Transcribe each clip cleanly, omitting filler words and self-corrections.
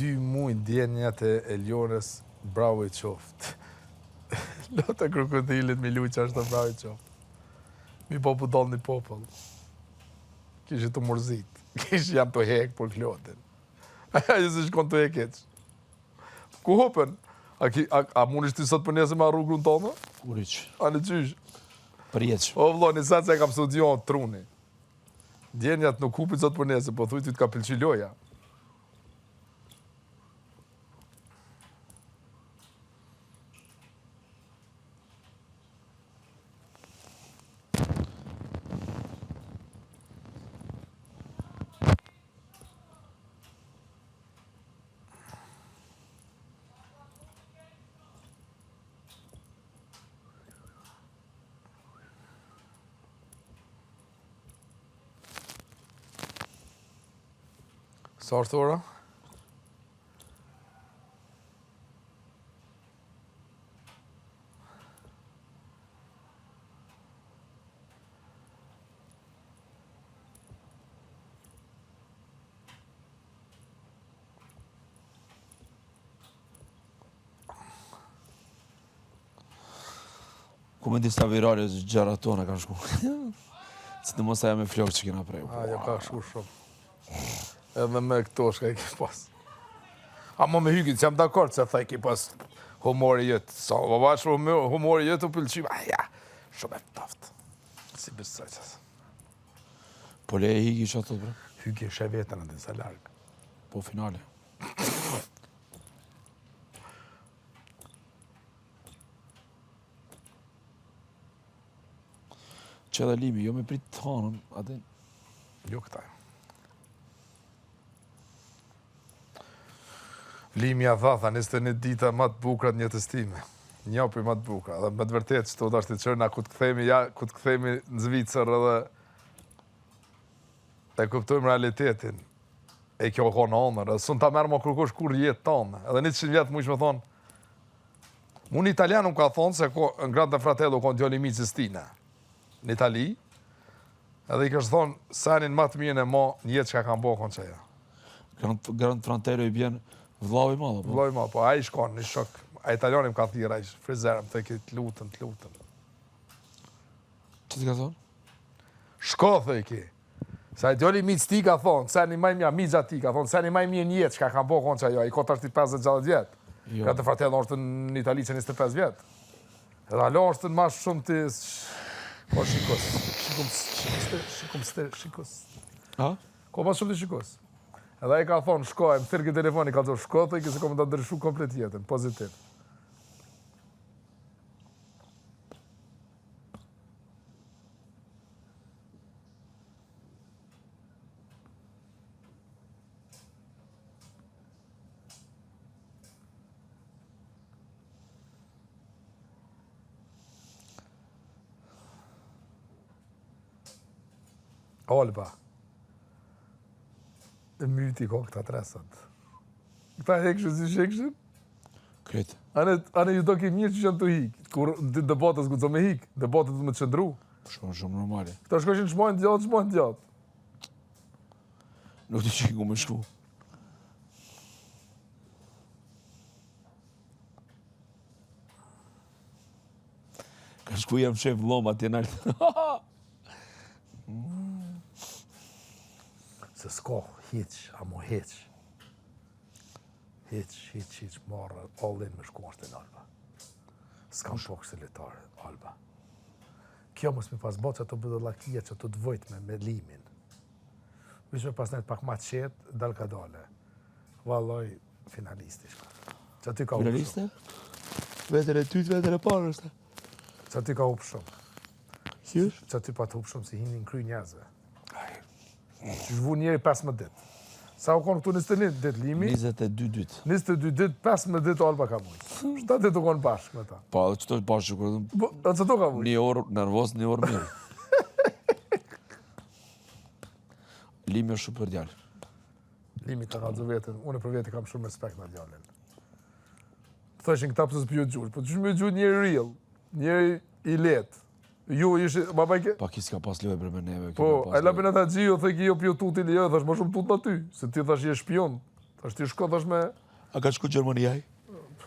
2 muaj djenjat e Elionës, bravo i qoftë. Lota krokodilit mi luq ashtë bravo i qoftë. Mi popu dal një popull. Kishë të mërzit. Kishë jam të hek për klotin. Aja se shkon të hekeq. Ku hopën? A mund ishtë të sot për njëse me arru grun tonë? Kuriq. A në qysh? Përjeq. O vlo, një satë se kam studion truni. Djenjat nuk hupit sot për njëse, po thuj ty të ka pëlqy loja. Sa është ora? Ku me disa virale gjera tona ka shku. Si të mos aja me flokë që kena prej. Aja ka shku shumë. Edhe me këto shka i ki pas. A mo me hygit, që jam dakord se thaj ki pas humori jëtë. Sa babash humori jëtë u pëlqim. Aja, shumë e pëtaftë. Si besoj qësë. Po le e higi që ato, bre? Hygi e shë vetën atë sa largë. Po finale. Që edhe limi, jo me prit të hanën, atë... Jo këta. Limi a tha, 21 dita ma të bukrat një testime. Një për ma të bukra. Dhe me të vërtet që të është të qërna ku të këthemi në Zvicër edhe e kuptojmë realitetin. E kjo ka në onër. Edhe sun ta merë ma kërkosh kur jetë tonë. Edhe 100 vjetë mu ishme thonë. Mu në italian më ka thonë se në Grande Fratello ka në djali mi Sistina. Në Itali. Edhe i kështë thonë, sanin ma të mirën e ma një jetë që ka kanë bo konë që ja. Grand Fratello i bjen vllavi madhe, po? Vllavi madhe, po a i shkon një shok. A italiani më ka thira, a i frizerëm, të ki të lutën. Që të ka thonë? Shko, thë i ki. Sa i djoli mitës ti ka thonë, seni maj mja, mitëza ti ka thonë, seni maj mje një jetë që ka kanë bo konë që ja, i kotë është i 50 vjetë. Ka të Fratello është në Itali që 25 vjetë. Edhe alo është në ma shumë të... Po shikos. Ha? Ko ma shumë të shikos. Edhe i ka thonë, shko, e më thirë këtë telefoni, ka thonë, shko, thë i këse kom të ndryshu komplet jetën, pozitiv. Olba. E myti ko këta tresat. Këta hekshën si shekshën? Kretë. Ane ju do ki mirë që janë të hikë. Kur debatës ku të me hikë, debatët të me të qëndru. Shumë normale. Këta shkoshin shmojnë djatë. Nuk të që ku me shku. Ka shku jam shef loma atje naltë. Se s'ka hiq, amo hiq. Hiq, marrë, allin me shku është e në Alba. S'kam po kësilitarë, Alba. Kjo mos mi pas bot që të bëdë lakia që të dvojt me limin. Vishme pas net pak ma qetë, dal ka dale. Valloj, finalisti shka. Që ty ka u Finaliste? Vetër e tytë, vetër e parë është. Që ty ka u shumë. Qysh? Që ty pa të u shumë si hinin kry njerëzve. Që shvu njeri 15 ditë. Sa u konë këtu 21 ditë limi? 22 ditë. 22 ditë, 15 ditë Alba ka mujtë. 7 ditë u konë bashkë me ta. Pa, dhe qëto është bashkë kërë A që to ka mujtë? një orë nervos, një orë mirë. Limi është super djallë. Limi të kalëzë vetën, unë për vetë kam shumë respekt në djallën. Thëshin këta pësës pjo gjurë, po që shme gjurë njëri real, njëri i letë. Ju ishi, baba i ke? Pa kisi ka pas lojë për me neve. Po, a la për në ta gjio, thë ki jo pjo tutin e jo, thash ma shumë tut në ty, se ti thash je shpion, Tash ti shko tash me... A ka shku Gjermania ai?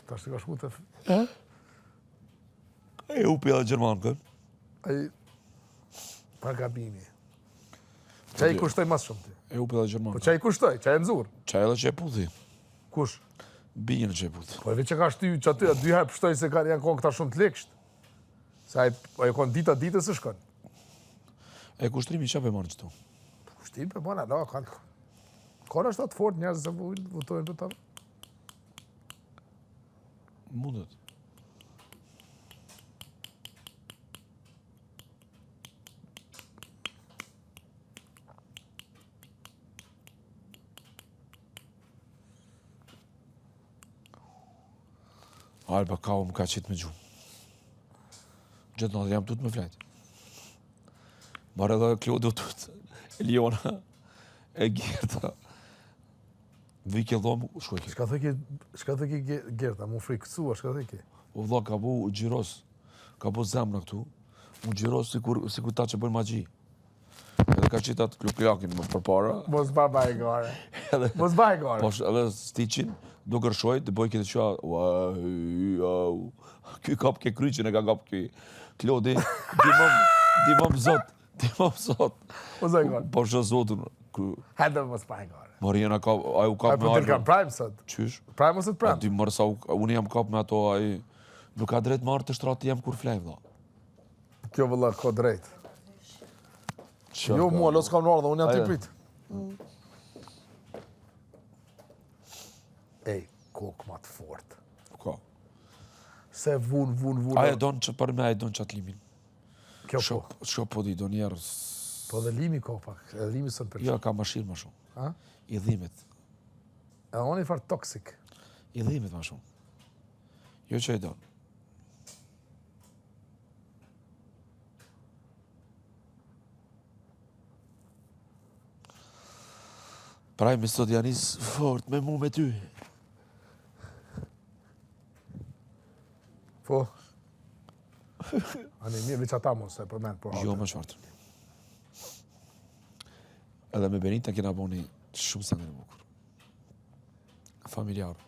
Tash ti ka shku të... E upi edhe Gjermanë kën. Ai... Pa gabimi. Qa i kushtoj mas shumë ti? E upi edhe Po Gjermanë. qa i kushtoj? Qa e nëzur? Qa edhe që e puthi? Kush? Bijën që e puthi. Po e veç që ka shty që aty, 2 herë pështoj se janë konë këta shumë të lekësht. Se ai konë dita ditës e shkon. E kushtrimi qa pe marrë qëtu? Kushtim për bona, no, kanë... Kone është atë fort njerëz se votojnë për ta. Mundet. Alba ka më ka qitë me gjumë. Gjithë në jam tut me flajtë. Marë edhe Klodi u tut. Eliona, e Gerta. Vike dhomë, shkoj ke. Shka thë ki Gerta, mu frikësua, shka thë ki? O vlla, ka bu gjiros. Ka bu zemra këtu. U gjiros si kur ta që bëjnë magji. Edhe ka qitë atë kluklakin më përpara. Mos baj gare. Edhe, Mos baj gare. po edhe stiqin, do kërshoj, të bëj këtë qa, ky kap ke kryqin e ka kap ky. Klodi, dimam zot. Mos baj gare. Po shë zotun. Hedë mos baj gare. Marjena ka, a u kap Ai me po të kam armë. prime sot. Qysh? Prime ose të A prime? ti mërë sa, unë jam kap me ato, ai nuk ka drejt marrë të shtratë jam kur flej, vlla. Kjo vëlla ka drejt. Qa Jo ka? mua, lo s'kam në ardhe, unë jam Aja. t'i prit. Ej, kokë ma të fort. Ka. Se vun. Aja donë që për me, aja donë që atë limin. Kjo po. Shko po di, do njerë, Po dhe limi ka pak, edhe limi sën për ja ka mashirë ma shumë. Ha? I dhimet. E unë i farë toksik. I dhimet ma shumë. Jo që e donë. Praj me sot janis fort me mu me ty. Po. Ani mirë veç ata mos e përmend po. Jo më qartë. Edhe me Benita kena boni shumë sa në bukur. Familjar.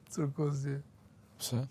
Cirkozje. Pse?